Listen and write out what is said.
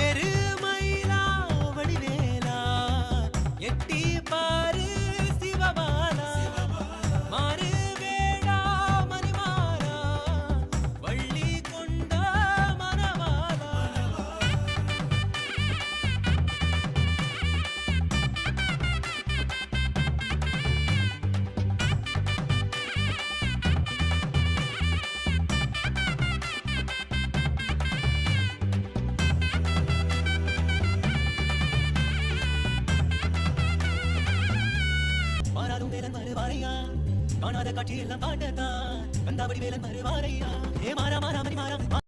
எருமயிலா வடிவேலா எட்டி பாரு சிவபாலா மாறு வேடா மணிமாலா வள்ளி கொண்ட மணவாளா மாறாதும் வேலன் வருவாரையா காணாத காட்சி எல்லாம் காட்டத்தான் கந்தாபடி வேலன் வருவாரையா ஏ மாறா மாறா மணி மாறா